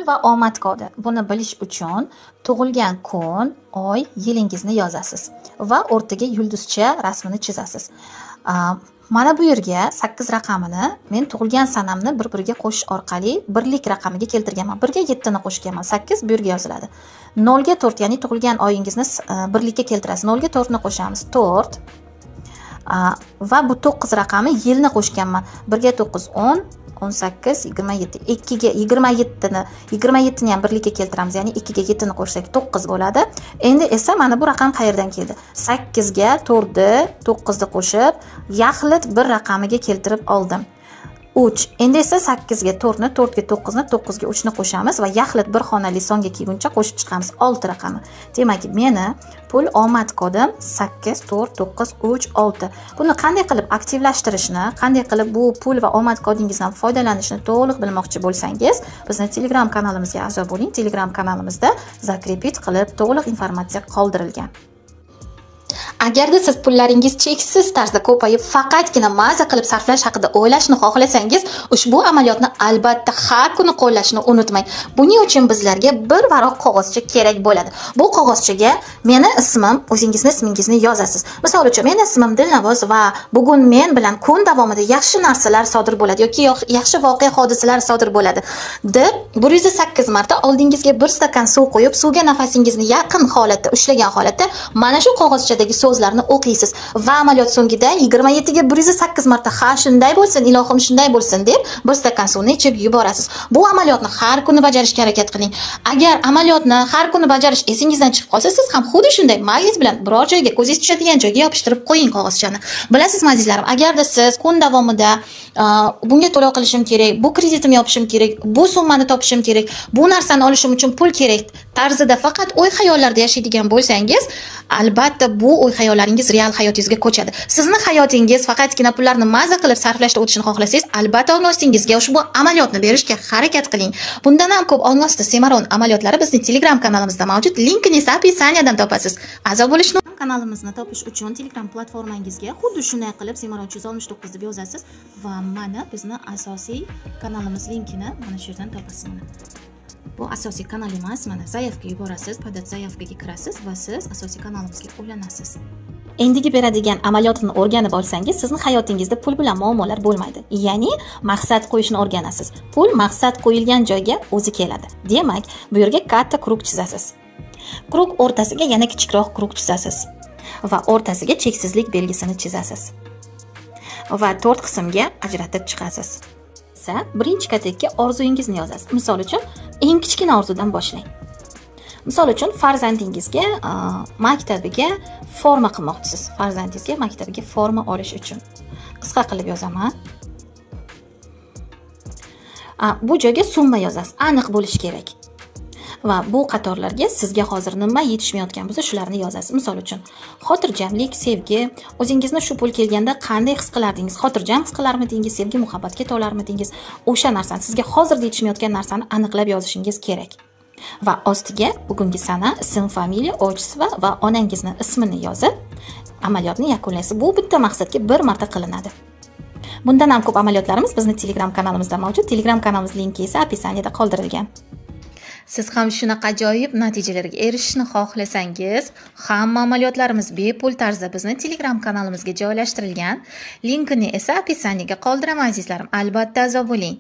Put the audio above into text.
Va omad kodi. Buni bilish uchun tug'ilgan kun, oy, yilingizni yozasiz va o'rtaga yulduzcha rasmini chizasiz. Mana bu yerga 8 raqamini men tug'ilgan sanamni bir-biriga qo'shish orqali birlik raqamiga keltirganman. 1 ga 7 ni qo'shganman. 8 bu yerga yoziladi. 0 ga 4, ya'ni tug'ilgan oyingizni birlikka keltirasiz. 0 ga 4 ni qo'shamiz. 4 va bu 9 raqami yilni qo'shganman. 1 ga 9 10, 18, 27. 2 ga 27 ni ham birlikka keltiramiz. Ya'ni 2 ga 7 ni qo'shsak 9 bo'ladi. Endi esa mana bu raqam qayerdan keldi? 8 ga 4 ni 9 ni qo'shib, yaxlit bir raqamiga keltirib oldim. 3. Endi esa 8 ga 4 ni, 4 ga 9 ni, 9 ga 3 ni qo'shamiz va yaxlit bir xonali songa kelguncha qo'shib chiqamiz. 6 raqami. Demak, meni pul omad kodim 8 4 9 3 6. Buni qanday qilib aktivlashtirishni, qanday qilib bu pul va omad kodingizdan foydalanishni to'liq bilmoqchi bo'lsangiz, bizni Telegram kanalimizga a'zo bo'ling. Telegram kanalimizda zakrepit qilib to'liq informatsiya qoldirilgan. Agarda siz pullaringiz cheksiz tarzda ko'payib, faqatgina maza qilib sarflash haqida o'ylashni xohlasangiz, ushbu amaliyotni albatta har kuni qo'llashni unutmang. Buning uchun bizlarga bir varaq qog'ozcha kerak bo'ladi. Bu qog'ozchaga meni ismim, o'zingizning ismingizni yozasiz. Misol uchun, meni ismim Dilnavoz va bugun men bilan kun davomida yaxshi narsalar sodir bo'ladi yoki yaxshi voqea hodisalar sodir bo'ladi deb 108 marta oldingizga bir stakan suv qo'yib, suvga nafasingizni yaqin holatda ushlagan holatda mana shu qog'ozchadagi so'zlarni o'qiysiz va amaliyot so'ngida 27 ga 108 marta ha shunday bo'lsin, ilohim shunday bo'lsin deb bir stakan suvni ichib yuborasiz. Bu amaliyotni har kuni bajarishga harakat qiling. Agar amaliyotni har kuni bajarish esingizdan chiqib qolsa, siz ham xuddi shunday magnet bilan biror joyga, ko'zingiz tushadigan joyga yopishtirib qo'ying qog'ozchani. Bilasizmi azizlarim, agarda siz kun davomida bunga to'lov qilishim kerak, bu kreditimni yopishim kerak, bu summani topishim kerak, bu narsani olishim uchun pul kerak tarzida faqat o'y xayollarda yashaydigan bo'lsangiz, albatta bu o'y xayollaringiz real hayotingizga ko'chadi. Sizning hayotingiz faqatgina pullarni maza qilib sarflashda o'tishini xohlasangiz, albatta onlaystingizga ushbu amaliyotni berishga harakat qiling. Bundan ham ko'p onlasda Semaron amaliyotlari bizning Telegram kanalimizda mavjud. Linkini esa opisiyadan topasiz. A'zo bo'lishni kanalimizni topish uchun Telegram platformangizga xuddi shunday qilib Semaron 369 deb yozasiz va mana bizning asosiy kanalimiz linkini mana shu yerdan topasiz. Bu asosiy kanal emas, mana zaявка yuborasiz, padat zaявкаga kirasiz va siz asosiy kanalimizga ulanasiz. Endigi beradigan amaliyotni o'rganib olsangiz, sizning hayotingizda pul bilan muammolar bo'lmaydi. Ya'ni maqsad qo'yishni o'rganasiz. Pul maqsad qo'yilgan joyga o'zi keladi. Demak, bu yerga katta krug chizasiz. Krug o'rtasiga yana kichikroq krug chizasiz va o'rtasiga cheksizlik belgisini chizasiz. Va 4 qismga ajratib chiqasiz. Birinchi katakka orzuyingizni yozasiz. Misol uchun, eng kichkina orzudan boshlang. Misol uchun, farzandingizga maktabiga forma qilmoqchisiz. Farzandingizga maktabiga forma olish uchun. Qisqa qilib yozaman. Bu joyga summa yozasiz. Aniq bo'lish kerak. Va bu qatorlarga sizga hozir nima yetishmayotgan bo'lsa, shularni yozasiz. Misol uchun, xotirjamlik, sevgi, o'zingizni shu pul kelganda qanday his qilardingiz? Xotirjam his qilarmidingiz? Sevgi, muhabbatga to'larmidingiz? O'sha narsani, sizga hozir yetishmayotgan narsani aniqlab yozishingiz kerak. Va ostiga bugungi sana, ism, familiya, otchество va onangizning ismini yozib, amaliyotni yakunlaysiz. Bu bitta maqsadga bir marta qilinadi. Bundan ham ko'p amaliyotlarimiz bizning Telegram kanalimizda mavjud. Telegram kanalimiz linki esa opisiyaga qoldirilgan. Siz ham shunaqa ajoyib natijalarga erishishni xohlasangiz, hamma amaliyotlarimiz bepul tarzda bizning Telegram kanalimizga joylashtirilgan. Linkini esa opisiyaga qoldiraman azizlarim. Albatta a'zo bo'ling.